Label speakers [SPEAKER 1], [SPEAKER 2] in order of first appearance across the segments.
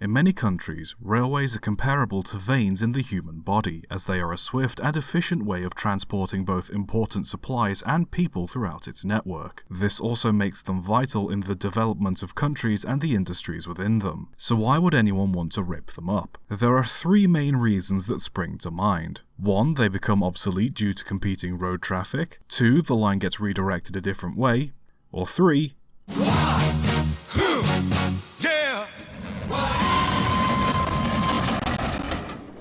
[SPEAKER 1] In many countries, railways are comparable to veins in the human body, as they are a swift and efficient way of transporting both important supplies and people throughout its network. This also makes them vital in the development of countries and the industries within them. So why would anyone want to rip them up? There are three main reasons that spring to mind. 1. They become obsolete due to competing road traffic. 2. The line gets redirected a different way. Or 3.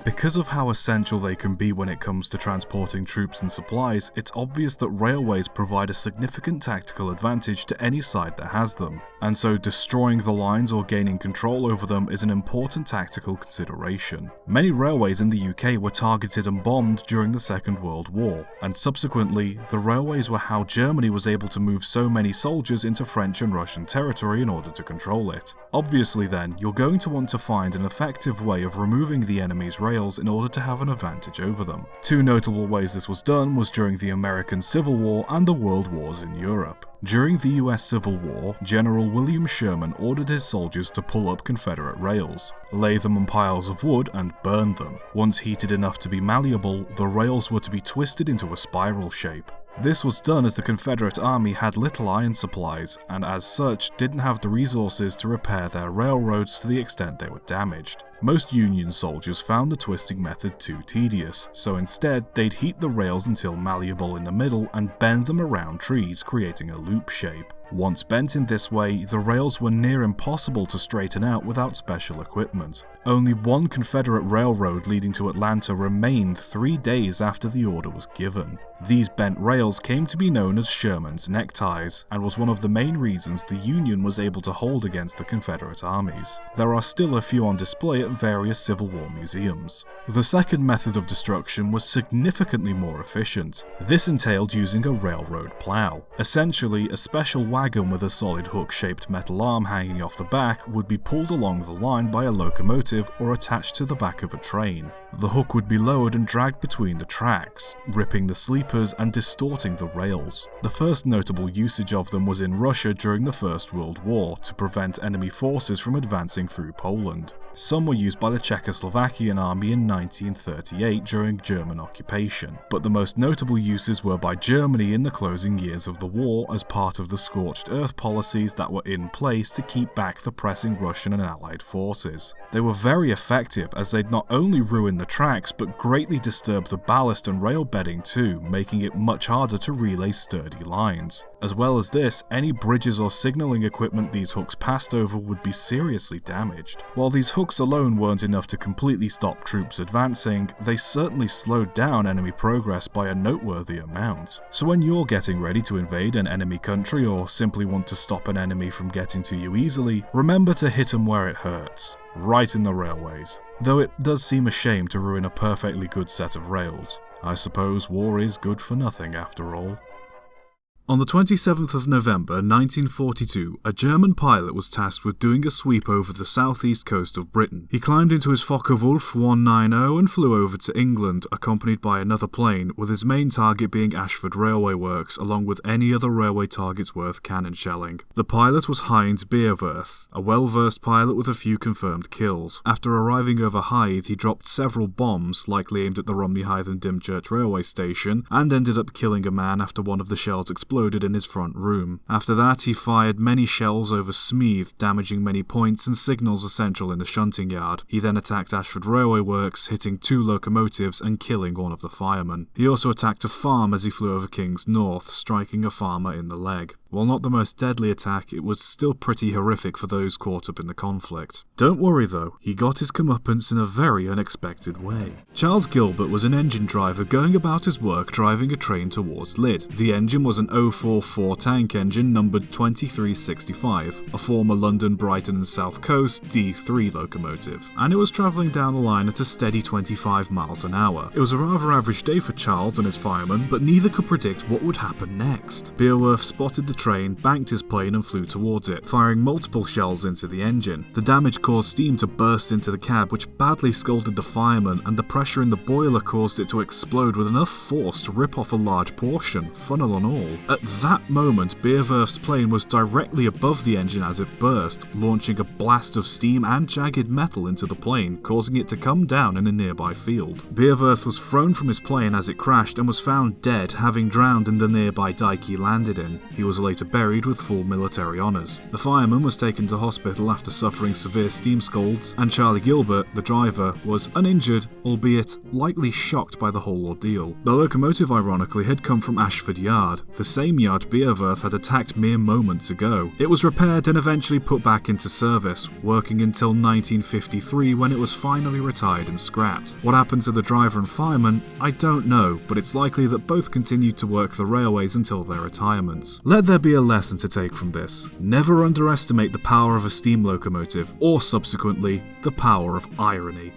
[SPEAKER 1] Because of how essential they can be when it comes to transporting troops and supplies, it's obvious that railways provide a significant tactical advantage to any side that has them, and so destroying the lines or gaining control over them is an important tactical consideration. Many railways in the UK were targeted and bombed during the Second World War, and subsequently, the railways were how Germany was able to move so many soldiers into French and Russian territory in order to control it. Obviously then, you're going to want to find an effective way of removing the enemy's rails in order to have an advantage over them. Two notable ways this was done was during the American Civil War and the World Wars in Europe. During the US Civil War, General William Sherman ordered his soldiers to pull up Confederate rails, lay them on piles of wood and burn them. Once heated enough to be malleable, the rails were to be twisted into a spiral shape. This was done as the Confederate Army had little iron supplies, and as such didn't have the resources to repair their railroads to the extent they were damaged. Most Union soldiers found the twisting method too tedious, so instead they'd heat the rails until malleable in the middle and bend them around trees, creating a loop shape. Once bent in this way, the rails were near impossible to straighten out without special equipment. Only one Confederate railroad leading to Atlanta remained 3 days after the order was given. These bent rails came to be known as Sherman's neckties, and was one of the main reasons the Union was able to hold against the Confederate armies. There are still a few on display at various Civil War museums. The second method of destruction was significantly more efficient. This entailed using a railroad plow. Essentially, a special wagon with a solid hook-shaped metal arm hanging off the back would be pulled along the line by a locomotive or attached to the back of a train. The hook would be lowered and dragged between the tracks, ripping the sleepers and distorting the rails. The first notable usage of them was in Russia during the First World War to prevent enemy forces from advancing through Poland. Some were used by the Czechoslovakian army in 1938 during German occupation, but the most notable uses were by Germany in the closing years of the war as part of the scorched earth policies that were in place to keep back the pressing Russian and Allied forces. They were very effective as they'd not only ruin the tracks but greatly disturb the ballast and rail bedding too, making it much harder to relay sturdy lines. As well as this, any bridges or signalling equipment these hooks passed over would be seriously damaged. While these hooks alone weren't enough to completely stop troops advancing, they certainly slowed down enemy progress by a noteworthy amount. So when you're getting ready to invade an enemy country or simply want to stop an enemy from getting to you easily, remember to hit them where it hurts, right in the railways. Though it does seem a shame to ruin a perfectly good set of rails. I suppose war is good for nothing after all. On the 27th of November 1942, a German pilot was tasked with doing a sweep over the southeast coast of Britain. He climbed into his Focke-Wulf 190 and flew over to England, accompanied by another plane, with his main target being Ashford Railway Works, along with any other railway targets worth cannon shelling. The pilot was Heinz Beerwerth, a well-versed pilot with a few confirmed kills. After arriving over Hythe, he dropped several bombs, likely aimed at the Romney Hythe and Dymchurch railway station, and ended up killing a man after one of the shells exploded in his front room. After that, he fired many shells over Smeeth, damaging many points and signals essential in the shunting yard. He then attacked Ashford Railway Works, hitting 2 locomotives and killing one of the firemen. He also attacked a farm as he flew over Kings North, striking a farmer in the leg. While not the most deadly attack, it was still pretty horrific for those caught up in the conflict. Don't worry though, he got his comeuppance in a very unexpected way. Charles Gilbert was an engine driver going about his work driving a train towards Lydd. The engine was an 044 tank engine numbered 2365, a former London, Brighton and South Coast D3 locomotive, and it was travelling down the line at a steady 25 miles an hour. It was a rather average day for Charles and his firemen, but neither could predict what would happen next. Beerwerth spotted the train, banked his plane and flew towards it, firing multiple shells into the engine. The damage caused steam to burst into the cab, which badly scalded the fireman, and the pressure in the boiler caused it to explode with enough force to rip off a large portion, funnel and all. At that moment, Beerwerf's plane was directly above the engine as it burst, launching a blast of steam and jagged metal into the plane, causing it to come down in a nearby field. Beerwerf was thrown from his plane as it crashed and was found dead, having drowned in the nearby dike he landed in. He was later buried with full military honours. The fireman was taken to hospital after suffering severe steam scalds, and Charlie Gilbert, the driver, was uninjured, albeit likely shocked by the whole ordeal. The locomotive, ironically, had come from Ashford Yard, the same yard Beerwerf had attacked mere moments ago. It was repaired and eventually put back into service, working until 1953 when it was finally retired and scrapped. What happened to the driver and fireman, I don't know, but it's likely that both continued to work the railways until their retirements. Let there be a lesson to take from this. Never underestimate the power of a steam locomotive, or subsequently, the power of irony.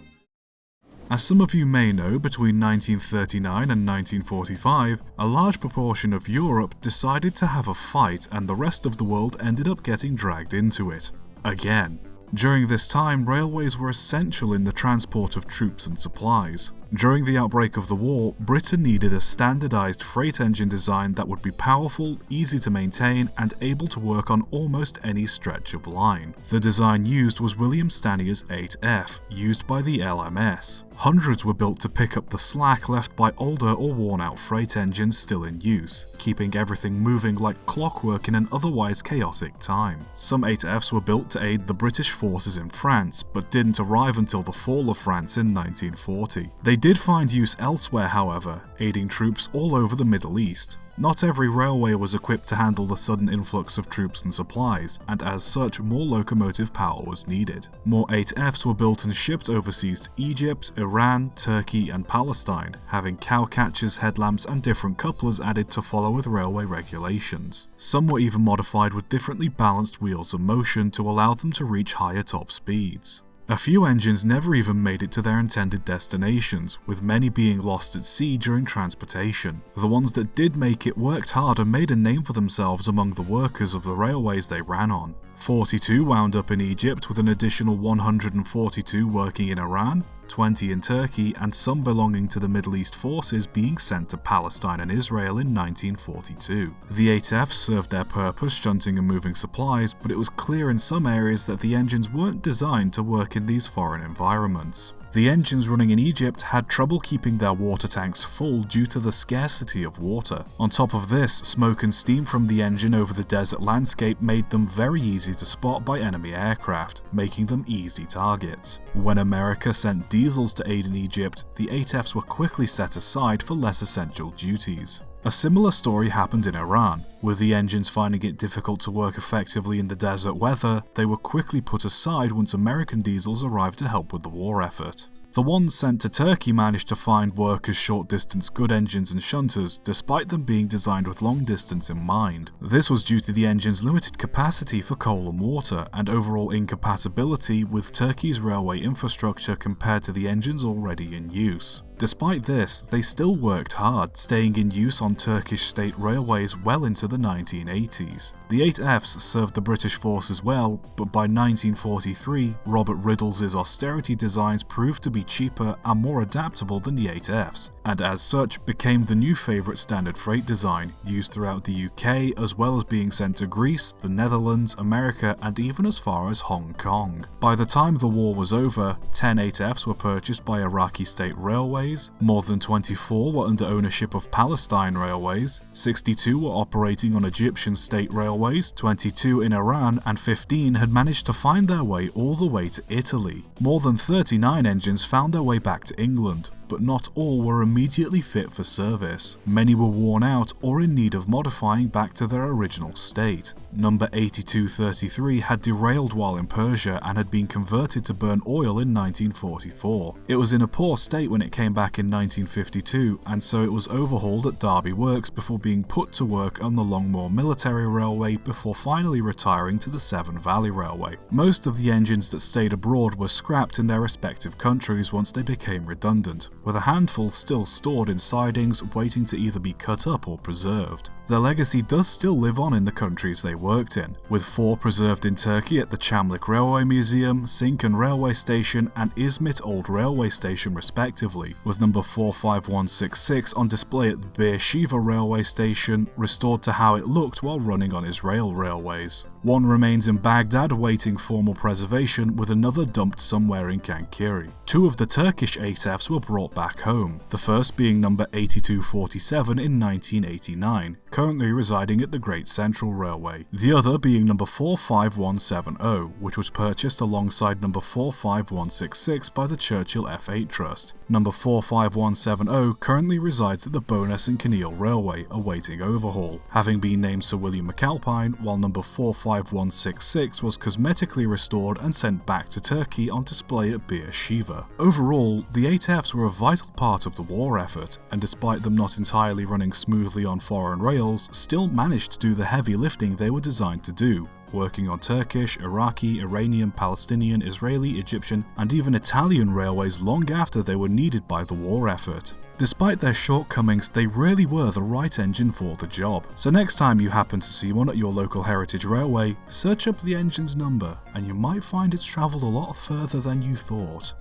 [SPEAKER 1] As some of you may know, between 1939 and 1945, a large proportion of Europe decided to have a fight and the rest of the world ended up getting dragged into it. Again. During this time, railways were essential in the transport of troops and supplies. During the outbreak of the war, Britain needed a standardized freight engine design that would be powerful, easy to maintain, and able to work on almost any stretch of line. The design used was William Staniyer's 8F, used by the LMS. Hundreds were built to pick up the slack left by older or worn-out freight engines still in use, keeping everything moving like clockwork in an otherwise chaotic time. Some 8Fs were built to aid the British forces in France, but didn't arrive until the fall of France in 1940. They did find use elsewhere, however, aiding troops all over the Middle East. Not every railway was equipped to handle the sudden influx of troops and supplies, and as such, more locomotive power was needed. More 8Fs were built and shipped overseas to Egypt, Iran, Turkey, and Palestine, having cowcatchers, headlamps, and different couplers added to follow with railway regulations. Some were even modified with differently balanced wheels of motion to allow them to reach higher top speeds. A few engines never even made it to their intended destinations, with many being lost at sea during transportation. The ones that did make it worked hard and made a name for themselves among the workers of the railways they ran on. 42 wound up in Egypt, with an additional 142 working in Iran, 20 in Turkey, and some belonging to the Middle East forces being sent to Palestine and Israel in 1942. The 8Fs served their purpose shunting and moving supplies, but it was clear in some areas that the engines weren't designed to work in these foreign environments. The engines running in Egypt had trouble keeping their water tanks full due to the scarcity of water. On top of this, smoke and steam from the engine over the desert landscape made them very easy to spot by enemy aircraft, making them easy targets. When America sent diesels to aid in Egypt, the 8Fs were quickly set aside for less essential duties. A similar story happened in Iran. With the engines finding it difficult to work effectively in the desert weather, they were quickly put aside once American diesels arrived to help with the war effort. The ones sent to Turkey managed to find work as short-distance good engines and shunters, despite them being designed with long distance in mind. This was due to the engine's limited capacity for coal and water, and overall incompatibility with Turkey's railway infrastructure compared to the engines already in use. Despite this, they still worked hard, staying in use on Turkish state railways well into the 1980s. The 8Fs served the British forces well, but by 1943, Robert Riddle's austerity designs proved to be cheaper and more adaptable than the 8Fs, and as such became the new favourite standard freight design, used throughout the UK as well as being sent to Greece, the Netherlands, America, and even as far as Hong Kong. By the time the war was over, 10 8Fs were purchased by Iraqi state railways, more than 24 were under ownership of Palestine Railways, 62 were operating on Egyptian state railways, 22 in Iran, and 15 had managed to find their way all the way to Italy. More than 39 engines found their way back to England, but not all were immediately fit for service. Many were worn out or in need of modifying back to their original state. Number 8233 had derailed while in Persia and had been converted to burn oil in 1944. It was in a poor state when it came back in 1952, and so it was overhauled at Derby Works before being put to work on the Longmoor Military Railway before finally retiring to the Severn Valley Railway. Most of the engines that stayed abroad were scrapped in their respective countries once they became redundant, with a handful still stored in sidings waiting to either be cut up or preserved. Their legacy does still live on in the countries they worked in, with 4 preserved in Turkey at the Çamlık Railway Museum, Sincan Railway Station and Izmit Old Railway Station respectively, with number 45166 on display at the Beersheva Railway Station, restored to how it looked while running on Israel railways. One remains in Baghdad awaiting formal preservation, with another dumped somewhere in Kankiri. 2 of the Turkish 8Fs were brought back home, the first being number 8247 in 1989, currently residing at the Great Central Railway, the other being number 45170, which was purchased alongside number 45166 by the Churchill F8 Trust. Number 45170 currently resides at the Bowness and Kinneil Railway, awaiting overhaul, having been named Sir William McAlpine, while number 45166 was cosmetically restored and sent back to Turkey on display at Beersheva. Overall, the 8Fs were a vital part of the war effort, and despite them not entirely running smoothly on foreign rails, still managed to do the heavy lifting they were designed to do, working on Turkish, Iraqi, Iranian, Palestinian, Israeli, Egyptian, and even Italian railways long after they were needed by the war effort. Despite their shortcomings, they really were the right engine for the job. So next time you happen to see one at your local heritage railway, search up the engine's number, and you might find it's travelled a lot further than you thought.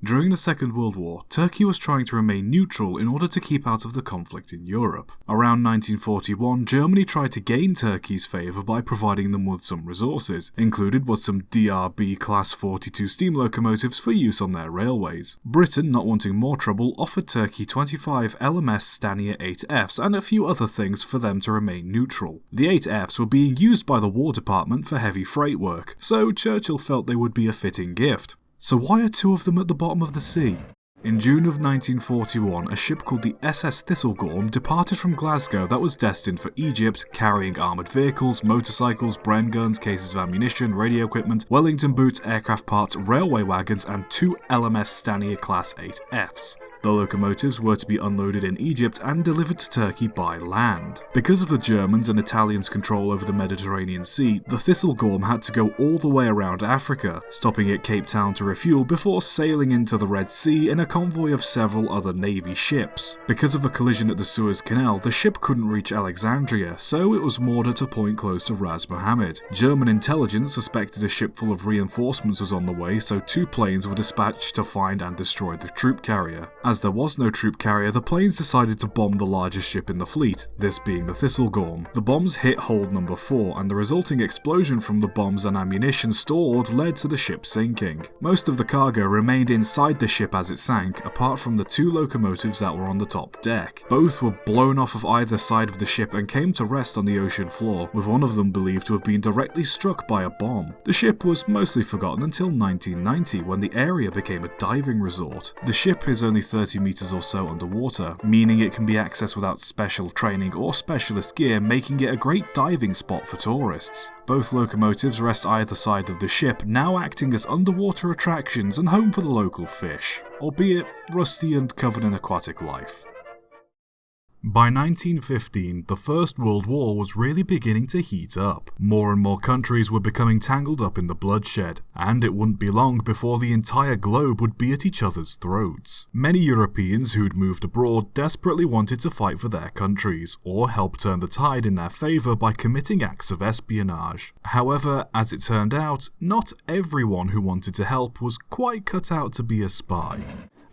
[SPEAKER 1] During the Second World War, Turkey was trying to remain neutral in order to keep out of the conflict in Europe. Around 1941, Germany tried to gain Turkey's favour by providing them with some resources. Included was some DRB Class 42 steam locomotives for use on their railways. Britain, not wanting more trouble, offered Turkey 25 LMS Stania 8Fs and a few other things for them to remain neutral. The 8Fs were being used by the War Department for heavy freight work, so Churchill felt they would be a fitting gift. So why are 2 of them at the bottom of the sea? In June of 1941, a ship called the SS Thistlegorm departed from Glasgow that was destined for Egypt, carrying armoured vehicles, motorcycles, Bren guns, cases of ammunition, radio equipment, Wellington boots, aircraft parts, railway wagons, and 2 LMS Stania Class 8Fs. The locomotives were to be unloaded in Egypt and delivered to Turkey by land. Because of the Germans' and Italians' control over the Mediterranean Sea, the Thistlegorm had to go all the way around Africa, stopping at Cape Town to refuel before sailing into the Red Sea in a convoy of several other Navy ships. Because of a collision at the Suez Canal, the ship couldn't reach Alexandria, so it was moored at a point close to Ras Mohammed. German intelligence suspected a ship full of reinforcements was on the way, so 2 planes were dispatched to find and destroy the troop carrier. As there was no troop carrier, the planes decided to bomb the largest ship in the fleet, this being the Thistlegorm. The bombs hit hold number 4, and the resulting explosion from the bombs and ammunition stored led to the ship sinking. Most of the cargo remained inside the ship as it sank, apart from the 2 locomotives that were on the top deck. Both were blown off of either side of the ship and came to rest on the ocean floor, with one of them believed to have been directly struck by a bomb. The ship was mostly forgotten until 1990, when the area became a diving resort. The ship is only 30 meters or so underwater, meaning it can be accessed without special training or specialist gear, making it a great diving spot for tourists. Both locomotives rest either side of the ship, now acting as underwater attractions and home for the local fish, albeit rusty and covered in aquatic life. By 1915, the First World War was really beginning to heat up. More and more countries were becoming tangled up in the bloodshed, and it wouldn't be long before the entire globe would be at each other's throats. Many Europeans who'd moved abroad desperately wanted to fight for their countries, or help turn the tide in their favour by committing acts of espionage. However, as it turned out, not everyone who wanted to help was quite cut out to be a spy.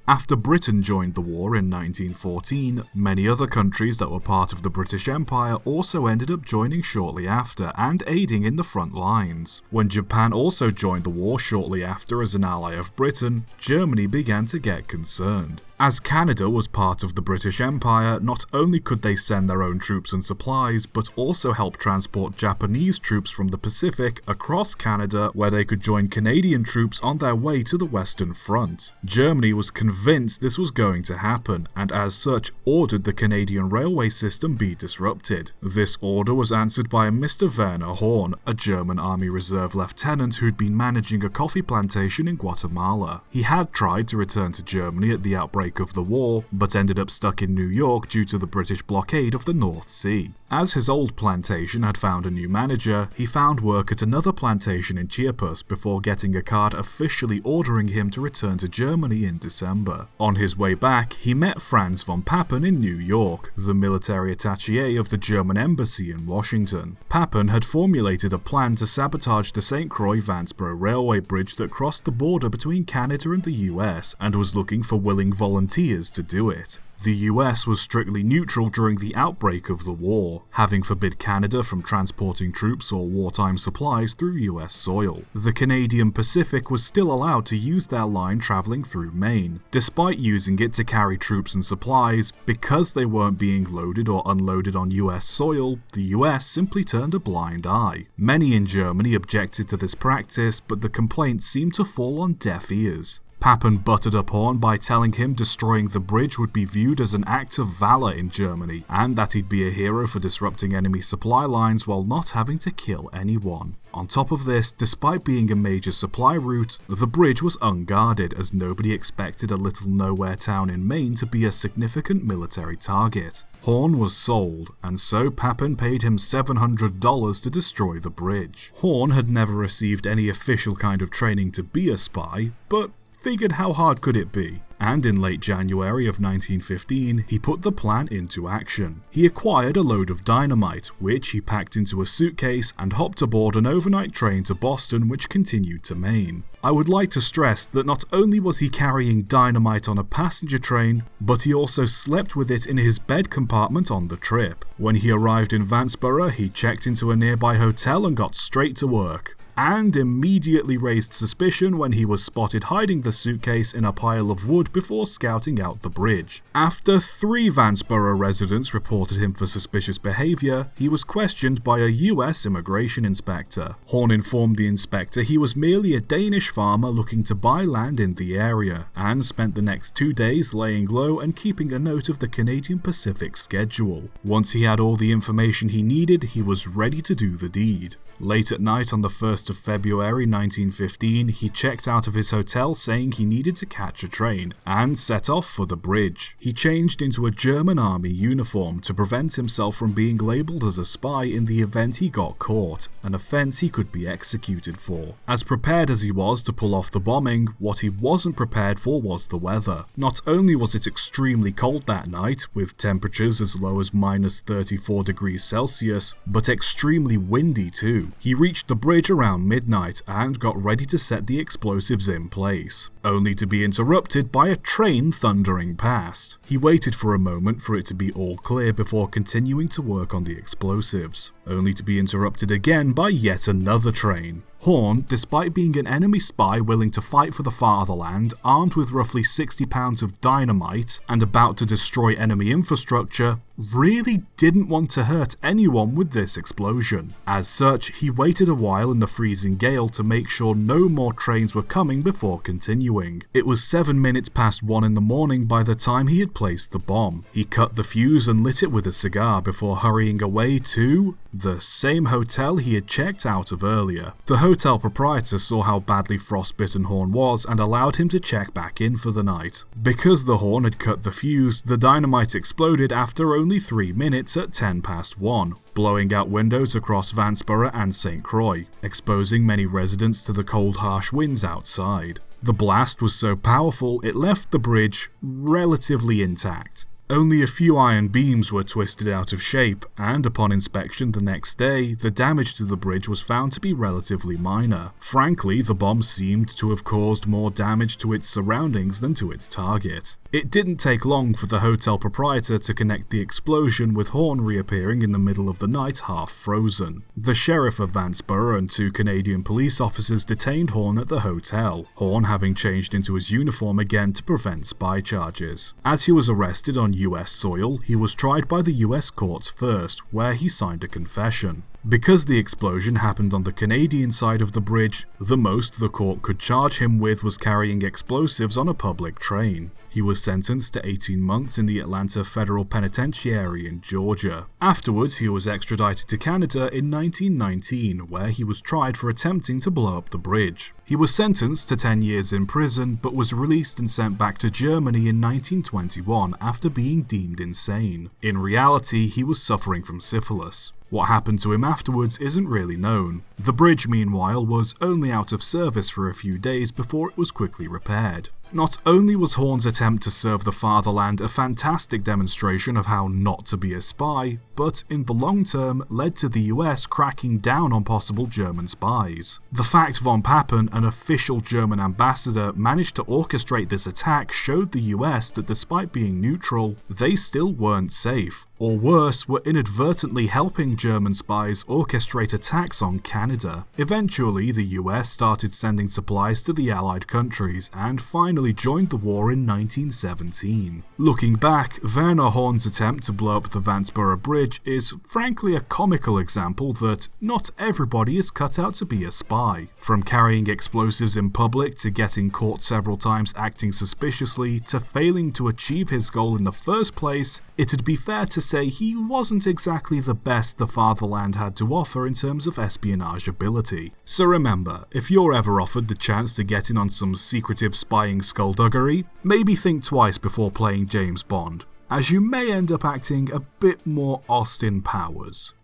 [SPEAKER 1] After Britain joined the war in 1914, many other countries that were part of the British Empire also ended up joining shortly after and aiding in the front lines. When Japan also joined the war shortly after as an ally of Britain, Germany began to get concerned. As Canada was part of the British Empire, not only could they send their own troops and supplies, but also help transport Japanese troops from the Pacific across Canada, where they could join Canadian troops on their way to the Western Front. Germany was convinced this was going to happen, and as such ordered the Canadian railway system be disrupted. This order was answered by a Mr. Werner Horn, a German Army Reserve lieutenant who'd been managing a coffee plantation in Guatemala. He had tried to return to Germany at the outbreak outbreak of the war, but ended up stuck in New York due to the British blockade of the North Sea. As his old plantation had found a new manager, he found work at another plantation in Chiapas before getting a card officially ordering him to return to Germany in December. On his way back, he met Franz von Papen in New York, the military attaché of the German embassy in Washington. Papen had formulated a plan to sabotage the St. Croix-Vanceboro railway bridge that crossed the border between Canada and the US, and was looking for willing volunteers to do it. The US was strictly neutral during the outbreak of the war, having forbid Canada from transporting troops or wartime supplies through US soil. The Canadian Pacific was still allowed to use their line travelling through Maine, despite using it to carry troops and supplies. Because they weren't being loaded or unloaded on US soil, the US simply turned a blind eye. Many in Germany objected to this practice, but the complaints seemed to fall on deaf ears. Papen buttered up Horn by telling him destroying the bridge would be viewed as an act of valor in Germany, and that he'd be a hero for disrupting enemy supply lines while not having to kill anyone. On top of this, despite being a major supply route, the bridge was unguarded as nobody expected a little nowhere town in Maine to be a significant military target. Horn was sold, and so Papen paid him $700 to destroy the bridge. Horn had never received any official kind of training to be a spy, but figured how hard could it be? And in late January of 1915, he put the plan into action. He acquired a load of dynamite, which he packed into a suitcase and hopped aboard an overnight train to Boston, which continued to Maine. I would like to stress that not only was he carrying dynamite on a passenger train, but he also slept with it in his bed compartment on the trip. When he arrived in Vanceboro, he checked into a nearby hotel and got straight to work, and immediately raised suspicion when he was spotted hiding the suitcase in a pile of wood before scouting out the bridge. After 3 Vanceboro residents reported him for suspicious behaviour, he was questioned by a US immigration inspector. Horn informed the inspector he was merely a Danish farmer looking to buy land in the area, and spent the next 2 days laying low and keeping a note of the Canadian Pacific schedule. Once he had all the information he needed, he was ready to do the deed. Late at night on the 1st of February 1915, he checked out of his hotel saying he needed to catch a train, and set off for the bridge. He changed into a German army uniform to prevent himself from being labelled as a spy in the event he got caught, an offence he could be executed for. As prepared as he was to pull off the bombing, what he wasn't prepared for was the weather. Not only was it extremely cold that night, with temperatures as low as -34 degrees Celsius, but extremely windy too. He reached the bridge around midnight and got ready to set the explosives in place, only to be interrupted by a train thundering past. He waited for a moment for it to be all clear before continuing to work on the explosives, only to be interrupted again by yet another train. Horn, despite being an enemy spy willing to fight for the fatherland, armed with roughly 60 pounds of dynamite and about to destroy enemy infrastructure, really didn't want to hurt anyone with this explosion. As such, he waited a while in the freezing gale to make sure no more trains were coming before continuing. It was 7 minutes past 1 in the morning by the time he had placed the bomb. He cut the fuse and lit it with a cigar before hurrying away to the same hotel he had checked out of earlier. The hotel proprietor saw how badly frostbitten Horn was and allowed him to check back in for the night. Because the Horn had cut the fuse, the dynamite exploded after only 3 minutes at 10 past 1, blowing out windows across Vanceboro and St. Croix, exposing many residents to the cold, harsh winds outside. The blast was so powerful it left the bridge relatively intact. Only a few iron beams were twisted out of shape, and upon inspection the next day, the damage to the bridge was found to be relatively minor. Frankly, the bomb seemed to have caused more damage to its surroundings than to its target. It didn't take long for the hotel proprietor to connect the explosion with Horn reappearing in the middle of the night half frozen. The sheriff of Vanceboro and 2 Canadian police officers detained Horn at the hotel, Horn having changed into his uniform again to prevent spy charges. As he was arrested on US soil, he was tried by the US courts first, where he signed a confession. Because the explosion happened on the Canadian side of the bridge, the most the court could charge him with was carrying explosives on a public train. He was sentenced to 18 months in the Atlanta Federal Penitentiary in Georgia. Afterwards, he was extradited to Canada in 1919, where he was tried for attempting to blow up the bridge. He was sentenced to 10 years in prison but was released and sent back to Germany in 1921 after being deemed insane. In reality, he was suffering from syphilis. What happened to him afterwards isn't really known. The bridge, meanwhile, was only out of service for a few days before it was quickly repaired. Not only was Horn's attempt to serve the fatherland a fantastic demonstration of how not to be a spy, but in the long term led to the US cracking down on possible German spies. The fact von Papen, an official German ambassador, managed to orchestrate this attack showed the US that despite being neutral, they still weren't safe, or worse, were inadvertently helping German spies orchestrate attacks on Canada. Eventually, the US started sending supplies to the Allied countries and finally joined the war in 1917. Looking back, Werner Horn's attempt to blow up the Vansboro Bridge is frankly a comical example that not everybody is cut out to be a spy. From carrying explosives in public to getting caught several times acting suspiciously to failing to achieve his goal in the first place, it'd be fair to say he wasn't exactly the best the fatherland had to offer in terms of espionage ability. So remember, if you're ever offered the chance to get in on some secretive spying skullduggery, maybe think twice before playing James Bond, as you may end up acting a bit more Austin Powers.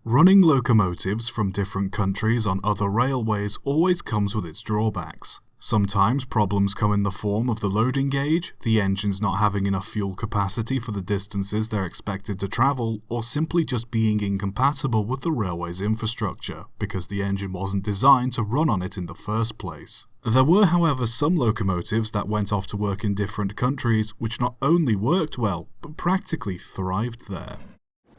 [SPEAKER 1] Running locomotives from different countries on other railways always comes with its drawbacks. Sometimes problems come in the form of the loading gauge, the engines not having enough fuel capacity for the distances they're expected to travel, or simply just being incompatible with the railway's infrastructure, because the engine wasn't designed to run on it in the first place. There were, however, some locomotives that went off to work in different countries which not only worked well, but practically thrived there.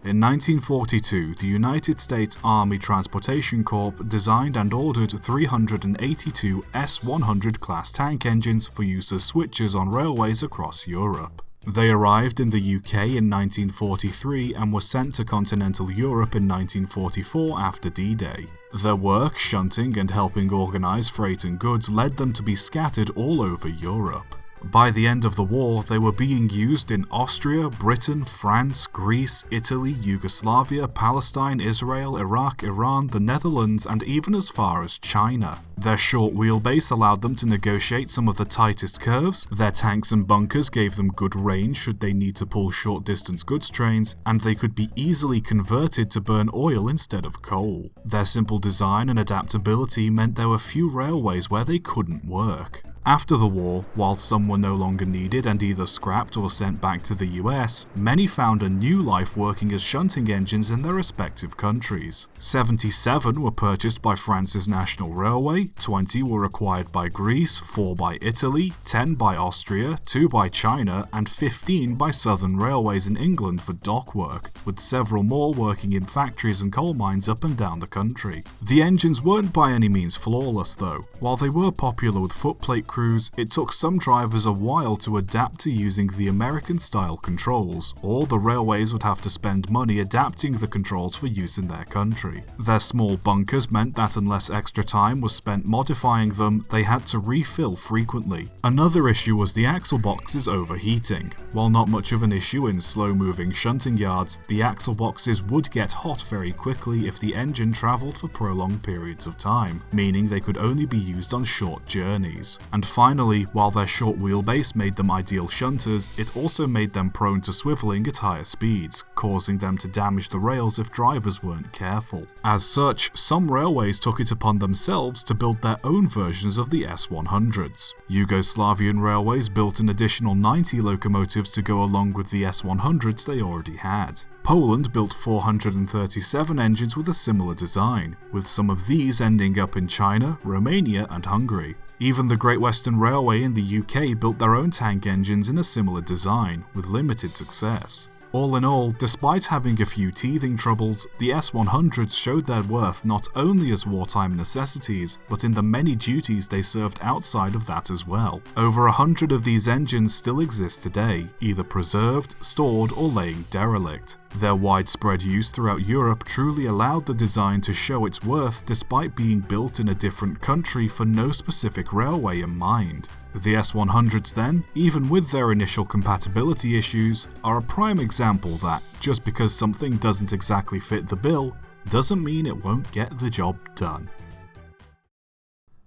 [SPEAKER 1] In 1942, the United States Army Transportation Corps designed and ordered 382 S-100 class tank engines for use as switches on railways across Europe. They arrived in the UK in 1943 and were sent to continental Europe in 1944 after D-Day. Their work, shunting and helping organise freight and goods led them to be scattered all over Europe. By the end of the war, they were being used in Austria, Britain, France, Greece, Italy, Yugoslavia, Palestine, Israel, Iraq, Iran, the Netherlands, and even as far as China. Their short wheelbase allowed them to negotiate some of the tightest curves, their tanks and bunkers gave them good range should they need to pull short-distance goods trains, and they could be easily converted to burn oil instead of coal. Their simple design and adaptability meant there were few railways where they couldn't work. After the war, while some were no longer needed and either scrapped or sent back to the US, many found a new life working as shunting engines in their respective countries. 77 were purchased by France's National Railway, 20 were acquired by Greece, 4 by Italy, 10 by Austria, 2 by China, and 15 by Southern Railways in England for dock work, with several more working in factories and coal mines up and down the country. The engines weren't by any means flawless though. While they were popular with footplate crews, it took some drivers a while to adapt to using the American-style controls, or the railways would have to spend money adapting the controls for use in their country. Their small bunkers meant that unless extra time was spent modifying them, they had to refill frequently. Another issue was the axle boxes overheating. While not much of an issue in slow-moving shunting yards, the axle boxes would get hot very quickly if the engine travelled for prolonged periods of time, meaning they could only be used on short journeys. And finally, while their short wheelbase made them ideal shunters, it also made them prone to swiveling at higher speeds, causing them to damage the rails if drivers weren't careful. As such, some railways took it upon themselves to build their own versions of the S-100s. Yugoslavian railways built an additional 90 locomotives to go along with the S-100s they already had. Poland built 437 engines with a similar design, with some of these ending up in China, Romania, and Hungary. Even the Great Western Railway in the UK built their own tank engines in a similar design, with limited success. All in all, despite having a few teething troubles, the S-100s showed their worth not only as wartime necessities, but in the many duties they served outside of that as well. Over 100 of these engines still exist today, either preserved, stored, or laying derelict. Their widespread use throughout Europe truly allowed the design to show its worth despite being built in a different country for no specific railway in mind. The S-100s then, even with their initial compatibility issues, are a prime example that, just because something doesn't exactly fit the bill, doesn't mean it won't get the job done.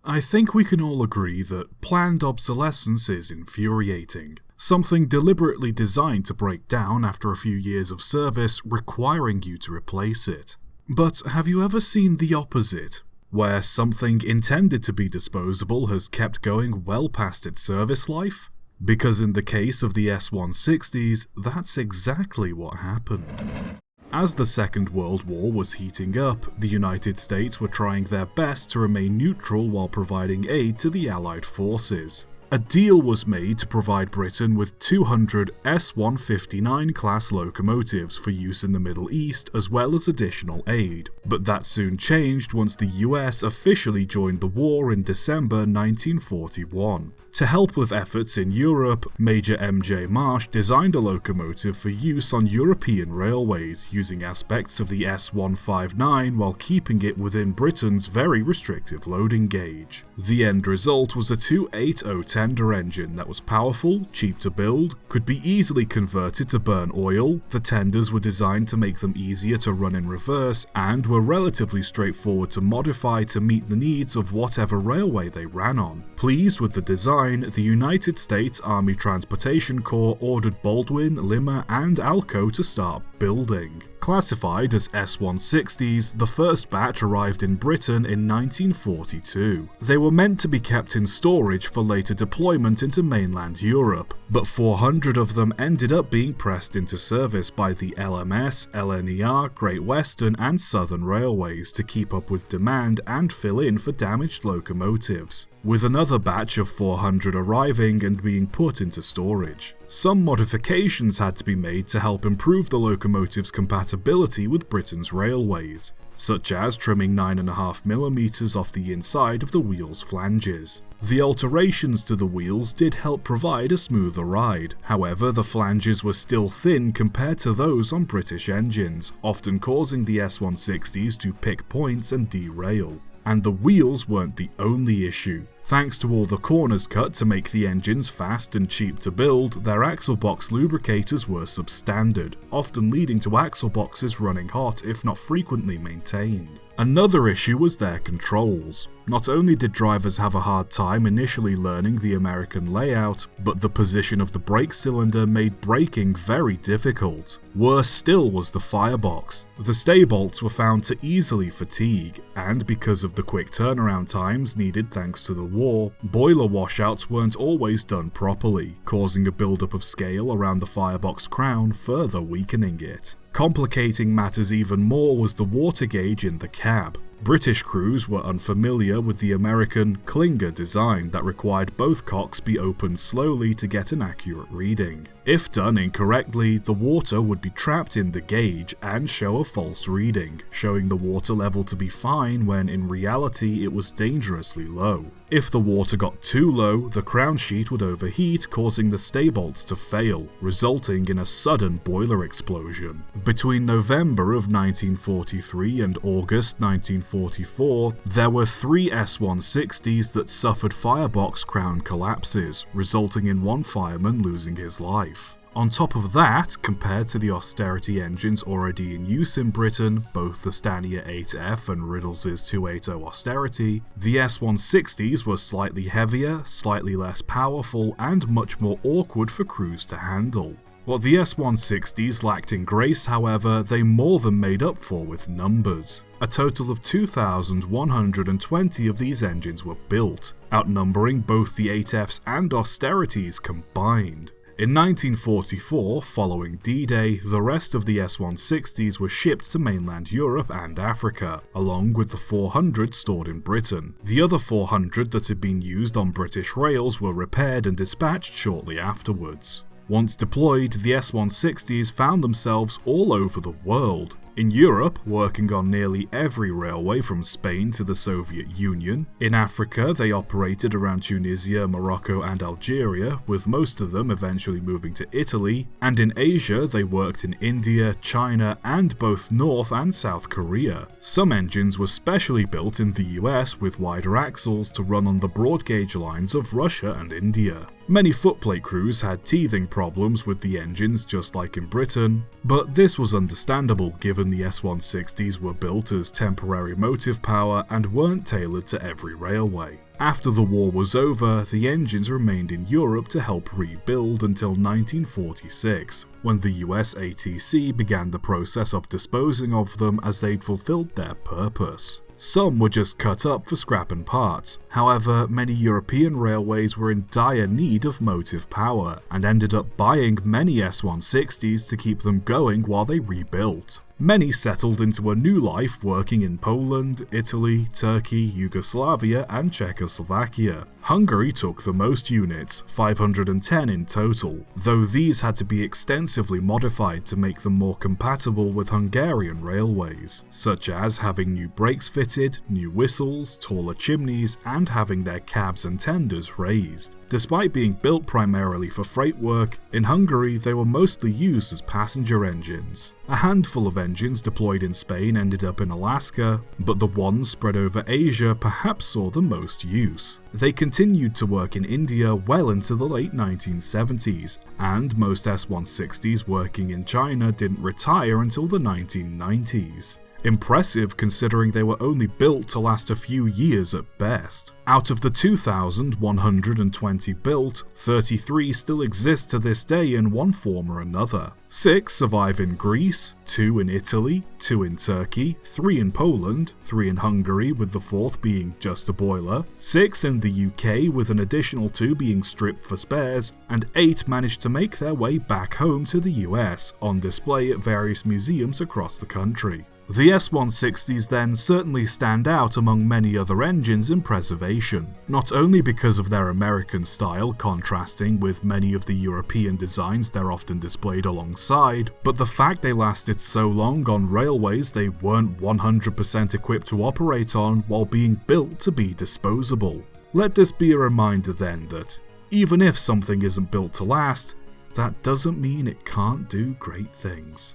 [SPEAKER 1] I think we can all agree that planned obsolescence is infuriating. Something deliberately designed to break down after a few years of service, requiring you to replace it. But have you ever seen the opposite? Where something intended to be disposable has kept going well past its service life? Because in the case of the S-160s, that's exactly what happened. As the Second World War was heating up, the United States were trying their best to remain neutral while providing aid to the Allied forces. A deal was made to provide Britain with 200 S-159 class locomotives for use in the Middle East as well as additional aid, but that soon changed once the US officially joined the war in December 1941. To help with efforts in Europe, Major M.J. Marsh designed a locomotive for use on European railways, using aspects of the S-159 while keeping it within Britain's very restrictive loading gauge. The end result was a 280 tender engine that was powerful, cheap to build, could be easily converted to burn oil, the tenders were designed to make them easier to run in reverse, and were relatively straightforward to modify to meet the needs of whatever railway they ran on. Pleased with the design, the United States Army Transportation Corps ordered Baldwin, Limmer, and Alco to start building. Classified as S-160s, the first batch arrived in Britain in 1942. They were meant to be kept in storage for later deployment into mainland Europe, but 400 of them ended up being pressed into service by the LMS, LNER, Great Western, and Southern Railways to keep up with demand and fill in for damaged locomotives, with another batch of 400 arriving and being put into storage. Some modifications had to be made to help improve the locomotive's compatibility with Britain's railways, such as trimming 9.5mm off the inside of the wheel's flanges. The alterations to the wheels did help provide a smoother ride, however the flanges were still thin compared to those on British engines, often causing the S-160s to pick points and derail. And the wheels weren't the only issue. Thanks to all the corners cut to make the engines fast and cheap to build, their axle box lubricators were substandard, often leading to axle boxes running hot if not frequently maintained. Another issue was their controls. Not only did drivers have a hard time initially learning the American layout, but the position of the brake cylinder made braking very difficult. Worse still was the firebox. The stay bolts were found to easily fatigue, and because of the quick turnaround times needed thanks to the war, boiler washouts weren't always done properly, causing a buildup of scale around the firebox crown, further weakening it. Complicating matters even more was the water gauge in the cab. British crews were unfamiliar with the American Klinger design that required both cocks be opened slowly to get an accurate reading. If done incorrectly, the water would be trapped in the gauge and show a false reading, showing the water level to be fine when in reality it was dangerously low. If the water got too low, the crown sheet would overheat, causing the stay bolts to fail, resulting in a sudden boiler explosion. Between November of 1943 and August 1944, there were 3 S-160s that suffered firebox crown collapses, resulting in one fireman losing his life. On top of that, compared to the austerity engines already in use in Britain, both the Stanier 8F and Riddles' 280 austerity, the S-160s were slightly heavier, slightly less powerful, and much more awkward for crews to handle. What the S-160s lacked in grace, however, they more than made up for with numbers. A total of 2,120 of these engines were built, outnumbering both the 8Fs and austerities combined. In 1944, following D-Day, the rest of the S-160s were shipped to mainland Europe and Africa, along with the 400 stored in Britain. The other 400 that had been used on British rails were repaired and dispatched shortly afterwards. Once deployed, the S-160s found themselves all over the world. In Europe, working on nearly every railway from Spain to the Soviet Union. In Africa, they operated around Tunisia, Morocco, and Algeria, with most of them eventually moving to Italy. And in Asia, they worked in India, China, and both North and South Korea. Some engines were specially built in the US with wider axles to run on the broad gauge lines of Russia and India. Many footplate crews had teething problems with the engines just like in Britain, but this was understandable given the S-160s were built as temporary motive power and weren't tailored to every railway. After the war was over, the engines remained in Europe to help rebuild until 1946, when the US ATC began the process of disposing of them as they'd fulfilled their purpose. Some were just cut up for scrap and parts. However, many European railways were in dire need of motive power, and ended up buying many S160s to keep them going while they rebuilt. Many settled into a new life working in Poland, Italy, Turkey, Yugoslavia, and Czechoslovakia. Hungary took the most units, 510 in total, though these had to be extensively modified to make them more compatible with Hungarian railways, such as having new brakes fitted, new whistles, taller chimneys, and having their cabs and tenders raised. Despite being built primarily for freight work, in Hungary they were mostly used as passenger engines. A handful of engines deployed in Spain ended up in Alaska, but the ones spread over Asia perhaps saw the most use. They continued to work in India well into the late 1970s, and most S160s working in China didn't retire until the 1990s. Impressive considering they were only built to last a few years at best. Out of the 2,120 built, 33 still exist to this day in one form or another. 6 survive in Greece, 2 in Italy, 2 in Turkey, 3 in Poland, 3 in Hungary with the 4th being just a boiler, 6 in the UK with an additional 2 being stripped for spares, and 8 managed to make their way back home to the US on display at various museums across the country. The S160s then certainly stand out among many other engines in preservation, not only because of their American style contrasting with many of the European designs they're often displayed alongside, but the fact they lasted so long on railways they weren't 100% equipped to operate on while being built to be disposable. Let this be a reminder then that, even if something isn't built to last, that doesn't mean it can't do great things.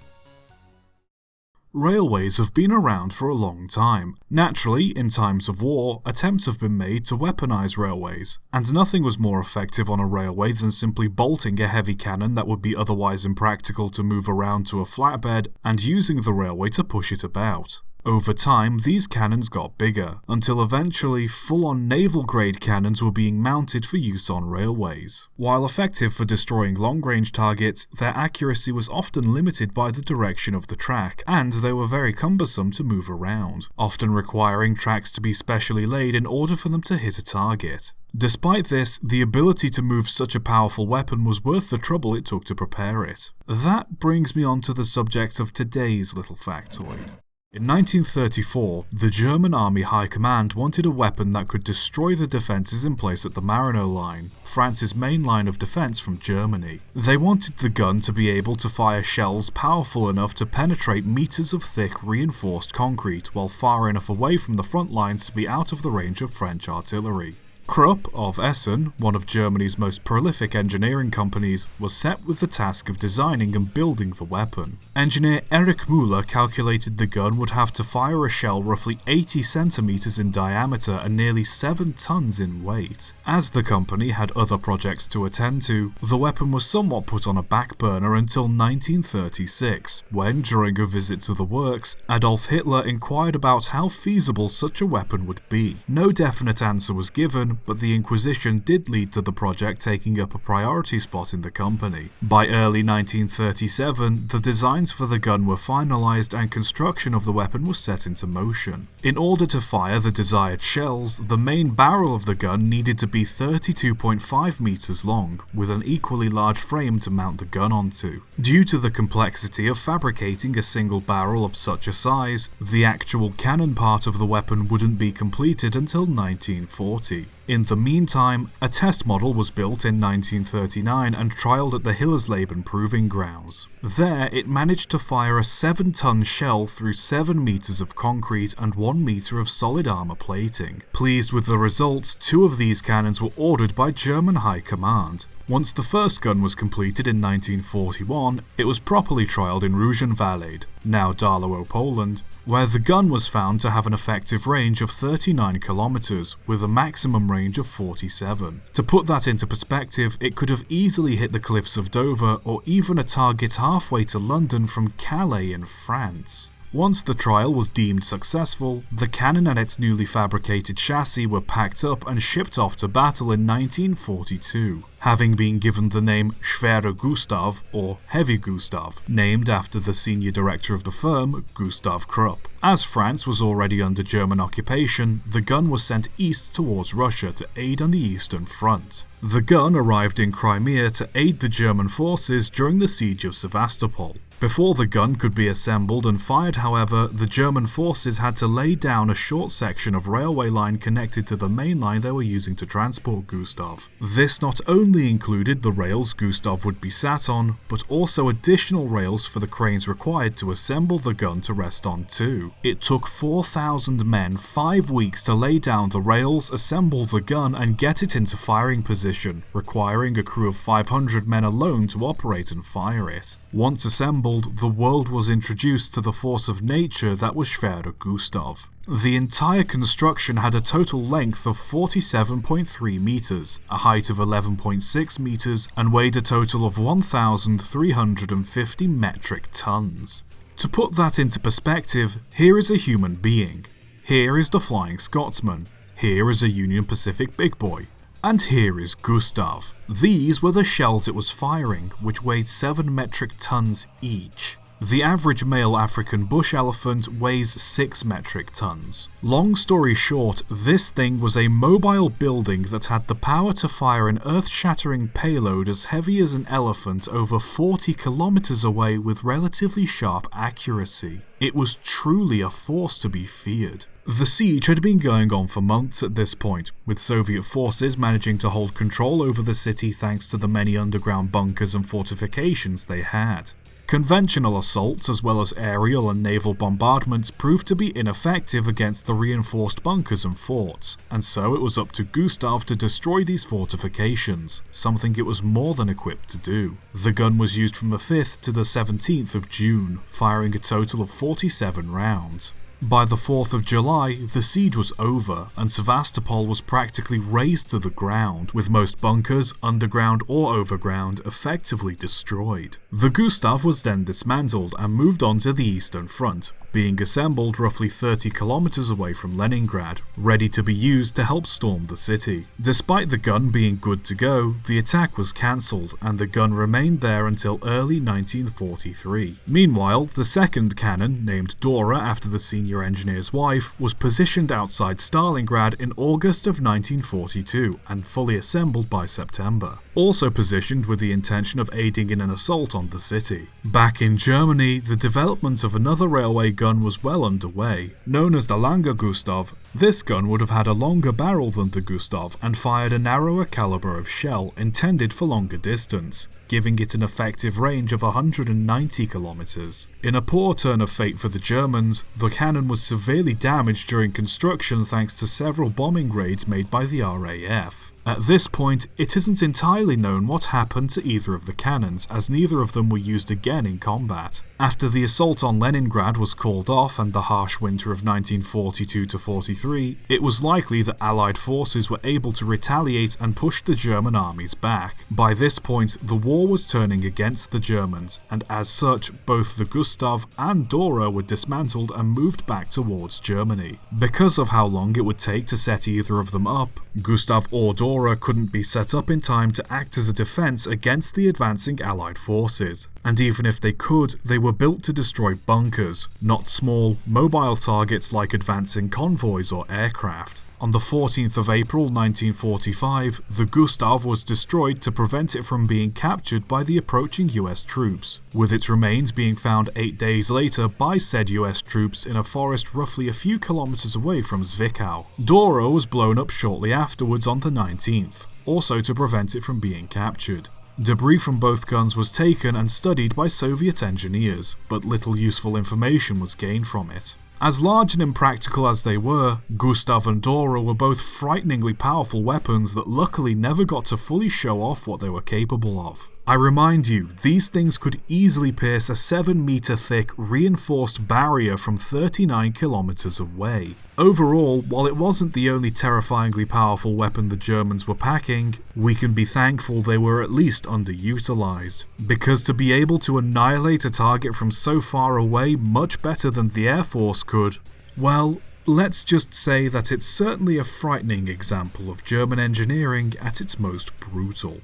[SPEAKER 1] Railways have been around for a long time. Naturally, in times of war, attempts have been made to weaponize railways, and nothing was more effective on a railway than simply bolting a heavy cannon that would be otherwise impractical to move around to a flatbed and using the railway to push it about. Over time, these cannons got bigger, until eventually full-on naval-grade cannons were being mounted for use on railways. While effective for destroying long-range targets, their accuracy was often limited by the direction of the track, and they were very cumbersome to move around, often requiring tracks to be specially laid in order for them to hit a target. Despite this, the ability to move such a powerful weapon was worth the trouble it took to prepare it. That brings me on to the subject of today's little factoid. In 1934, the German Army High Command wanted a weapon that could destroy the defences in place at the Marino Line, France's main line of defence from Germany. They wanted the gun to be able to fire shells powerful enough to penetrate meters of thick reinforced concrete while far enough away from the front lines to be out of the range of French artillery. Krupp of Essen, one of Germany's most prolific engineering companies, was set with the task of designing and building the weapon. Engineer Erich Müller calculated the gun would have to fire a shell roughly 80 centimeters in diameter and nearly 7 tons in weight. As the company had other projects to attend to, the weapon was somewhat put on a back burner until 1936, when, during a visit to the works, Adolf Hitler inquired about how feasible such a weapon would be. No definite answer was given, but the Inquisition did lead to the project taking up a priority spot in the company. By early 1937, the designs for the gun were finalized and construction of the weapon was set into motion. In order to fire the desired shells, the main barrel of the gun needed to be 32.5 meters long, with an equally large frame to mount the gun onto. Due to the complexity of fabricating a single barrel of such a size, the actual cannon part of the weapon wouldn't be completed until 1940. In the meantime, a test model was built in 1939 and trialled at the Hillersleben Proving Grounds. There, it managed to fire a 7-ton shell through 7 meters of concrete and 1 meter of solid armor plating. Pleased with the results, 2 of these cannons were ordered by German High Command. Once the first gun was completed in 1941, it was properly trialled in Różanwałęd, now Darłowo, Poland, where the gun was found to have an effective range of 39 kilometers, with a maximum range of 47. To put that into perspective, it could have easily hit the cliffs of Dover or even a target halfway to London from Calais in France. Once the trial was deemed successful, the cannon and its newly fabricated chassis were packed up and shipped off to battle in 1942, having been given the name Schwere Gustav, or Heavy Gustav, named after the senior director of the firm, Gustav Krupp. As France was already under German occupation, the gun was sent east towards Russia to aid on the Eastern Front. The gun arrived in Crimea to aid the German forces during the siege of Sevastopol. Before the gun could be assembled and fired, however, the German forces had to lay down a short section of railway line connected to the main line they were using to transport Gustav. This not only included the rails Gustav would be sat on, but also additional rails for the cranes required to assemble the gun to rest on too. It took 4,000 men 5 weeks to lay down the rails, assemble the gun, and get it into firing position, requiring a crew of 500 men alone to operate and fire it. Once assembled, the world was introduced to the force of nature that was Schwere Gustav. The entire construction had a total length of 47.3 meters, a height of 11.6 meters, and weighed a total of 1,350 metric tons. To put that into perspective, here is a human being. Here is the Flying Scotsman. Here is a Union Pacific big boy. And here is Gustav. These were the shells it was firing, which weighed 7 metric tons each. The average male African bush elephant weighs 6 metric tons. Long story short, this thing was a mobile building that had the power to fire an earth-shattering payload as heavy as an elephant over 40 kilometers away with relatively sharp accuracy. It was truly a force to be feared. The siege had been going on for months at this point, with Soviet forces managing to hold control over the city thanks to the many underground bunkers and fortifications they had. Conventional assaults as well as aerial and naval bombardments proved to be ineffective against the reinforced bunkers and forts, and so it was up to Gustav to destroy these fortifications, something it was more than equipped to do. The gun was used from the 5th to the 17th of June, firing a total of 47 rounds. By the 4th of July, the siege was over, and Sevastopol was practically razed to the ground, with most bunkers, underground or overground, effectively destroyed. The Gustav was then dismantled and moved on to the Eastern Front, being assembled roughly 30 kilometers away from Leningrad, ready to be used to help storm the city. Despite the gun being good to go, the attack was cancelled, and the gun remained there until early 1943. Meanwhile, the second cannon, named Dora after the senior engineer's wife, was positioned outside Stalingrad in August of 1942 and fully assembled by September. Also positioned with the intention of aiding in an assault on the city. Back in Germany, the development of another railway gun was well underway. Known as the Lange Gustav, this gun would have had a longer barrel than the Gustav and fired a narrower caliber of shell intended for longer distance, giving it an effective range of 190 kilometers. In a poor turn of fate for the Germans, the cannon was severely damaged during construction thanks to several bombing raids made by the RAF. At this point, it isn't entirely known what happened to either of the cannons, as neither of them were used again in combat. After the assault on Leningrad was called off and the harsh winter of 1942-43, it was likely that Allied forces were able to retaliate and push the German armies back. By this point, the war was turning against the Germans, and as such, both the Gustav and Dora were dismantled and moved back towards Germany. Because of how long it would take to set either of them up, Gustav or Dora couldn't be set up in time to act as a defense against the advancing Allied forces, and even if they could, they were built to destroy bunkers, not small, mobile targets like advancing convoys or aircraft. On the 14th of April 1945, the Gustav was destroyed to prevent it from being captured by the approaching US troops, with its remains being found 8 days later by said US troops in a forest roughly a few kilometers away from Zwickau. Dora was blown up shortly afterwards on the 19th, also to prevent it from being captured. Debris from both guns was taken and studied by Soviet engineers, but little useful information was gained from it. As large and impractical as they were, Gustav and Dora were both frighteningly powerful weapons that luckily never got to fully show off what they were capable of. I remind you, these things could easily pierce a 7-meter thick reinforced barrier from 39 kilometers away. Overall, while it wasn't the only terrifyingly powerful weapon the Germans were packing, we can be thankful they were at least underutilized. Because to be able to annihilate a target from so far away much better than the Air Force could, well, let's just say that it's certainly a frightening example of German engineering at its most brutal.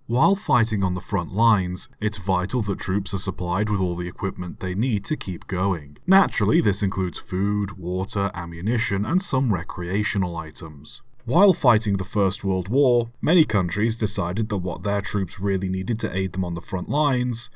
[SPEAKER 1] While fighting on the front lines, it's vital that troops are supplied with all the equipment they need to keep going. Naturally, this includes food, water, ammunition, and some recreational items. While fighting the First World War, many countries decided that what their troops really needed to aid them on the front lines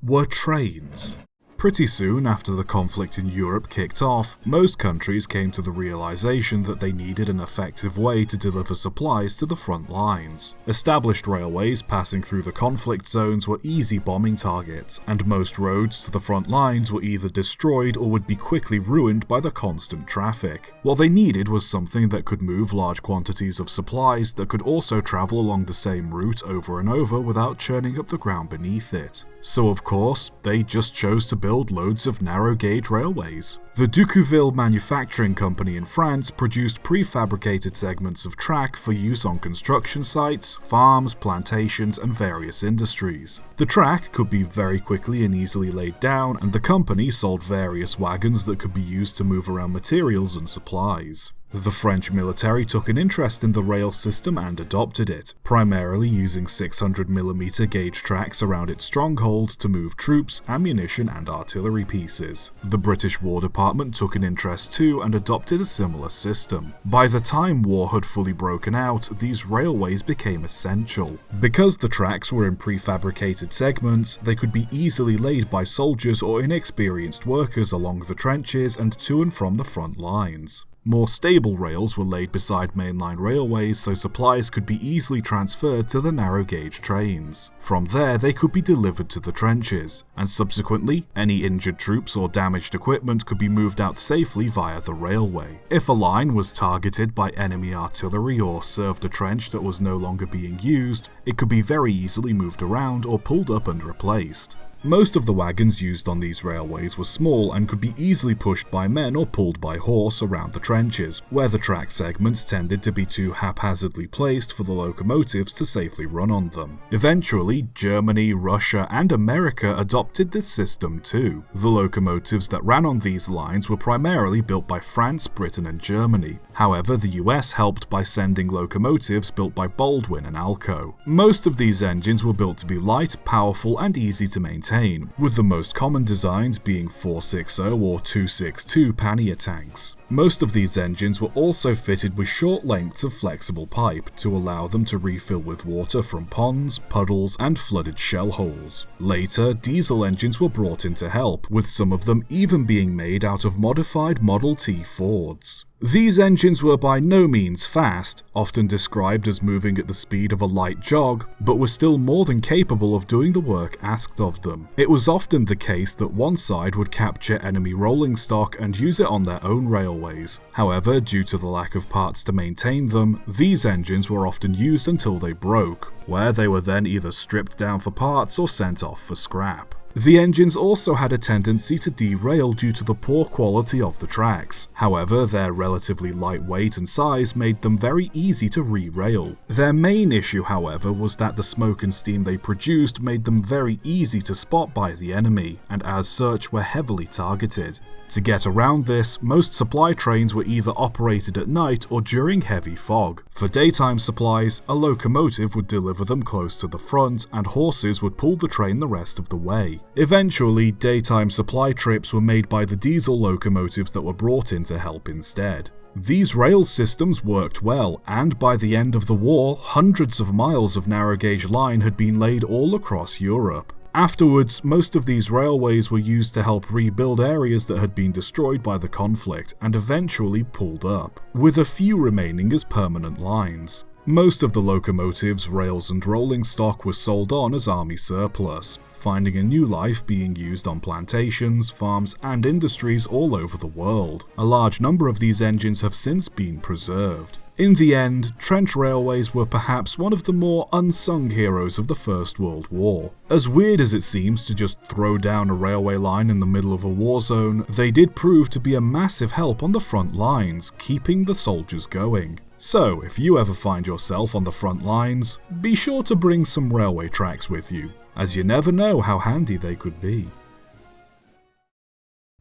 [SPEAKER 1] were trains. Pretty soon after the conflict in Europe kicked off, most countries came to the realization that they needed an effective way to deliver supplies to the front lines. Established railways passing through the conflict zones were easy bombing targets, and most roads to the front lines were either destroyed or would be quickly ruined by the constant traffic. What they needed was something that could move large quantities of supplies that could also travel along the same route over and over without churning up the ground beneath it. So of course, they just chose to build loads of narrow-gauge railways. The Ducouville Manufacturing Company in France produced prefabricated segments of track for use on construction sites, farms, plantations, and various industries. The track could be very quickly and easily laid down, and the company sold various wagons that could be used to move around materials and supplies. The French military took an interest in the rail system and adopted it, primarily using 600mm gauge tracks around its strongholds to move troops, ammunition, and artillery pieces. The British War Department took an interest too and adopted a similar system. By the time war had fully broken out, these railways became essential. Because the tracks were in prefabricated segments, they could be easily laid by soldiers or inexperienced workers along the trenches and to and from the front lines. More stable rails were laid beside mainline railways so supplies could be easily transferred to the narrow-gauge trains. From there, they could be delivered to the trenches, and subsequently, any injured troops or damaged equipment could be moved out safely via the railway. If a line was targeted by enemy artillery or served a trench that was no longer being used, it could be very easily moved around or pulled up and replaced. Most of the wagons used on these railways were small and could be easily pushed by men or pulled by horse around the trenches, where the track segments tended to be too haphazardly placed for the locomotives to safely run on them. Eventually, Germany, Russia, and America adopted this system too. The locomotives that ran on these lines were primarily built by France, Britain, and Germany. However, the US helped by sending locomotives built by Baldwin and Alco. Most of these engines were built to be light, powerful, and easy to maintain, with the most common designs being 460 or 262 pannier tanks. Most of these engines were also fitted with short lengths of flexible pipe to allow them to refill with water from ponds, puddles, and flooded shell holes. Later, diesel engines were brought in to help, with some of them even being made out of modified Model T Fords. These engines were by no means fast, often described as moving at the speed of a light jog, but were still more than capable of doing the work asked of them. It was often the case that one side would capture enemy rolling stock and use it on their own railways. However, due to the lack of parts to maintain them, these engines were often used until they broke, where they were then either stripped down for parts or sent off for scrap. The engines also had a tendency to derail due to the poor quality of the tracks. However, their relatively light weight and size made them very easy to re-rail. Their main issue, however, was that the smoke and steam they produced made them very easy to spot by the enemy, and as such were heavily targeted. To get around this, most supply trains were either operated at night or during heavy fog. For daytime supplies, a locomotive would deliver them close to the front, and horses would pull the train the rest of the way. Eventually, daytime supply trips were made by the diesel locomotives that were brought in to help instead. These rail systems worked well, and by the end of the war, hundreds of miles of narrow-gauge line had been laid all across Europe. Afterwards, most of these railways were used to help rebuild areas that had been destroyed by the conflict and eventually pulled up, with a few remaining as permanent lines. Most of the locomotives, rails, and rolling stock was sold on as army surplus, finding a new life being used on plantations, farms, and industries all over the world. A large number of these engines have since been preserved. In the end, trench railways were perhaps one of the more unsung heroes of the First World War. As weird as it seems to just throw down a railway line in the middle of a war zone, they did prove to be a massive help on the front lines, keeping the soldiers going. So, if you ever find yourself on the front lines, be sure to bring some railway tracks with you, as you never know how handy they could be.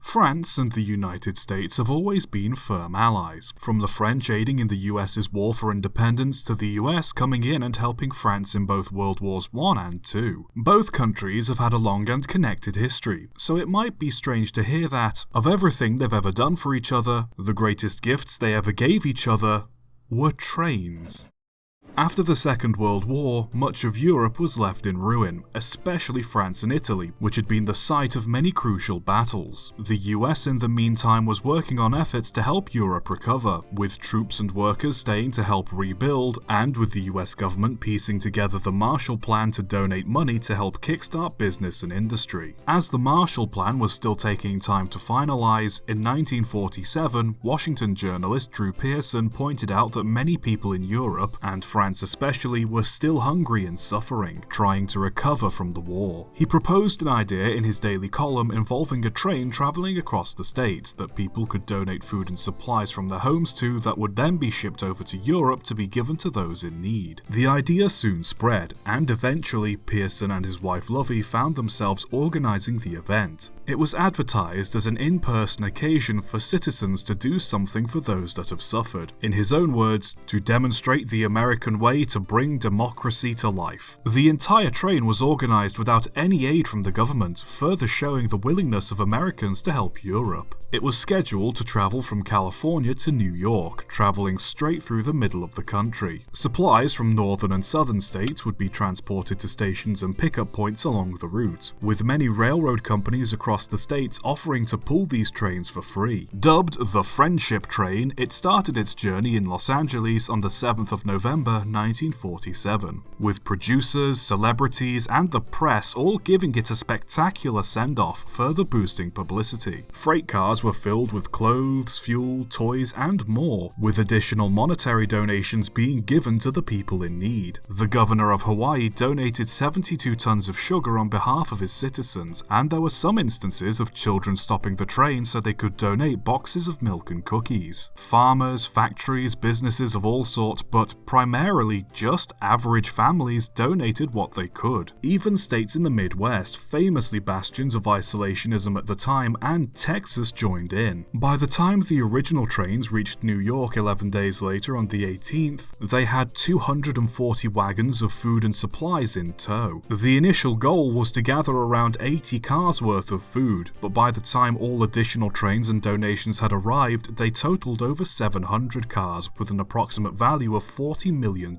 [SPEAKER 1] France and the United States have always been firm allies, from the French aiding in the US's war for independence to the US coming in and helping France in both World Wars I and II. Both countries have had a long and connected history, so it might be strange to hear that, of everything they've ever done for each other, the greatest gifts they ever gave each other were trains. After the Second World War, much of Europe was left in ruin, especially France and Italy, which had been the site of many crucial battles. The US in the meantime was working on efforts to help Europe recover, with troops and workers staying to help rebuild, and with the US government piecing together the Marshall Plan to donate money to help kickstart business and industry. As the Marshall Plan was still taking time to finalize, in 1947, Washington journalist Drew Pearson pointed out that many people in Europe, and France especially, were still hungry and suffering, trying to recover from the war. He proposed an idea in his daily column involving a train traveling across the states that people could donate food and supplies from their homes to that would then be shipped over to Europe to be given to those in need. The idea soon spread, and eventually Pearson and his wife Lovey found themselves organizing the event. It was advertised as an in-person occasion for citizens to do something for those that have suffered. In his own words, to demonstrate the American way to bring democracy to life. The entire train was organized without any aid from the government, further showing the willingness of Americans to help Europe. It was scheduled to travel from California to New York, traveling straight through the middle of the country. Supplies from northern and southern states would be transported to stations and pickup points along the route, with many railroad companies across the states offering to pull these trains for free. Dubbed the Friendship Train, it started its journey in Los Angeles on the 7th of November 1947, with producers, celebrities, and the press all giving it a spectacular send-off, further boosting publicity. Freight cars were filled with clothes, fuel, toys, and more, with additional monetary donations being given to the people in need. The governor of Hawaii donated 72 tons of sugar on behalf of his citizens, and there were some instances of children stopping the train so they could donate boxes of milk and cookies. Farmers, factories, businesses of all sorts, but primarily just average families donated what they could. Even states in the Midwest, famously bastions of isolationism at the time, and Texas joined in. By the time the original trains reached New York 11 days later on the 18th, they had 240 wagons of food and supplies in tow. The initial goal was to gather around 80 cars worth of food, but by the time all additional trains and donations had arrived, they totaled over 700 cars with an approximate value of $40 million.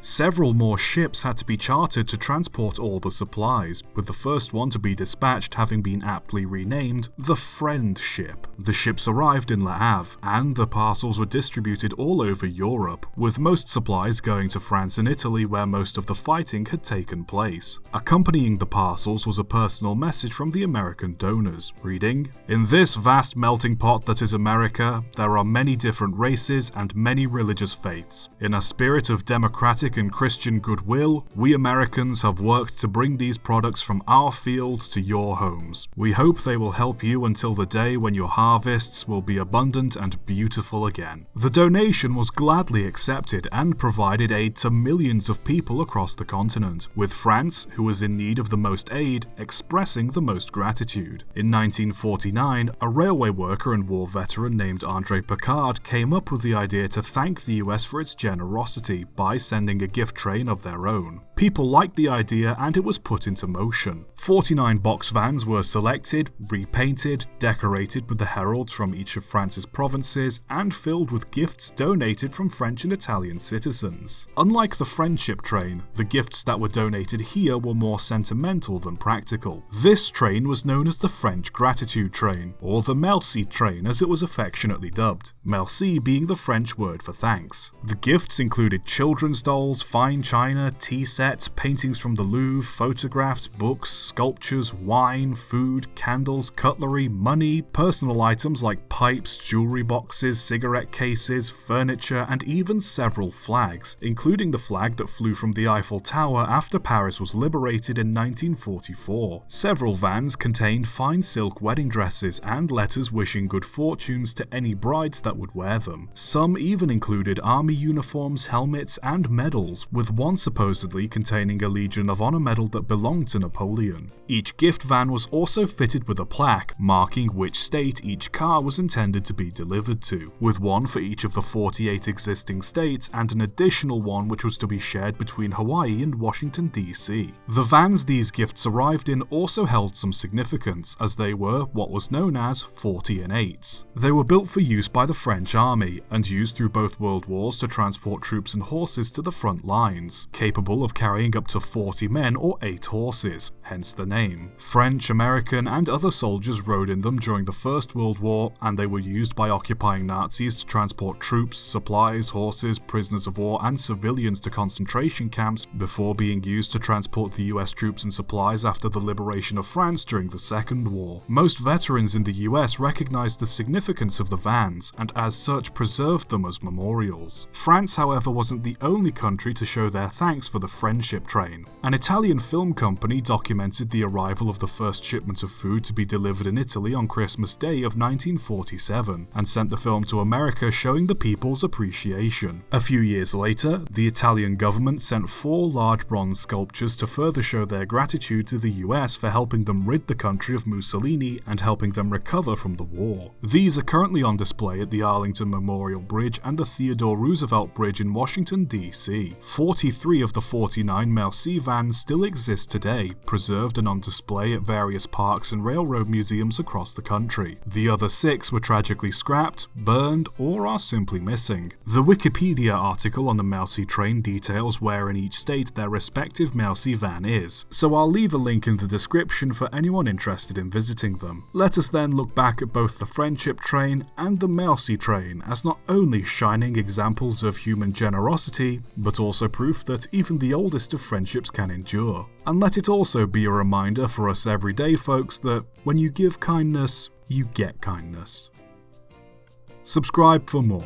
[SPEAKER 1] Several more ships had to be chartered to transport all the supplies, with the first one to be dispatched having been aptly renamed the Friend Ship. The ships arrived in Le Havre, and the parcels were distributed all over Europe, with most supplies going to France and Italy where most of the fighting had taken place. Accompanying the parcels was a personal message from the American donors, reading, "In this vast melting pot that is America, there are many different races and many religious faiths. In a spirit of democratic and Christian goodwill, we Americans have worked to bring these products from our fields to your homes. We hope they will help you until the day when your harvests will be abundant and beautiful again." The donation was gladly accepted and provided aid to millions of people across the continent, with France, who was in need of the most aid, expressing the most gratitude. In 1949, a railway worker and war veteran named André Picard came up with the idea to thank the US for its generosity by sending a gift train of their own. People liked the idea and it was put into motion. 49 box vans were selected, repainted, decorated with the heralds from each of France's provinces, and filled with gifts donated from French and Italian citizens. Unlike the Friendship Train, the gifts that were donated here were more sentimental than practical. This train was known as the French Gratitude Train, or the Merci Train as it was affectionately dubbed, merci being the French word for thanks. The gifts included children's dolls, fine china, tea sets, pets, paintings from the Louvre, photographs, books, sculptures, wine, food, candles, cutlery, money, personal items like pipes, jewelry boxes, cigarette cases, furniture, and even several flags, including the flag that flew from the Eiffel Tower after Paris was liberated in 1944. Several vans contained fine silk wedding dresses and letters wishing good fortunes to any brides that would wear them. Some even included army uniforms, helmets, and medals, with one supposedly containing a Legion of Honor medal that belonged to Napoleon. Each gift van was also fitted with a plaque marking which state each car was intended to be delivered to, with one for each of the 48 existing states and an additional one which was to be shared between Hawaii and Washington, D.C. The vans these gifts arrived in also held some significance, as they were what was known as 40 and 8s. They were built for use by the French army and used through both World Wars to transport troops and horses to the front lines, capable of carrying up to 40 men or 8 horses, hence the name. French, American, and other soldiers rode in them during the First World War, and they were used by occupying Nazis to transport troops, supplies, horses, prisoners of war, and civilians to concentration camps before being used to transport the US troops and supplies after the liberation of France during the Second War. Most veterans in the US recognized the significance of the vans, and as such preserved them as memorials. France, however, wasn't the only country to show their thanks for the friendship train. An Italian film company documented the arrival of the first shipment of food to be delivered in Italy on Christmas Day of 1947, and sent the film to America showing the people's appreciation. A few years later, the Italian government sent 4 large bronze sculptures to further show their gratitude to the US for helping them rid the country of Mussolini and helping them recover from the war. These are currently on display at the Arlington Memorial Bridge and the Theodore Roosevelt Bridge in Washington, D.C. 43 of the 49 Merci vans still exist today, preserved and on display at various parks and railroad museums across the country. The other 6 were tragically scrapped, burned, or are simply missing. The Wikipedia article on the Merci train details where in each state their respective Merci van is, so I'll leave a link in the description for anyone interested in visiting them. Let us then look back at both the Friendship Train and the Merci Train as not only shining examples of human generosity, but also proof that even the oldest of friendships can endure. And let it also be a reminder for us everyday folks that when you give kindness, you get kindness. Subscribe for more.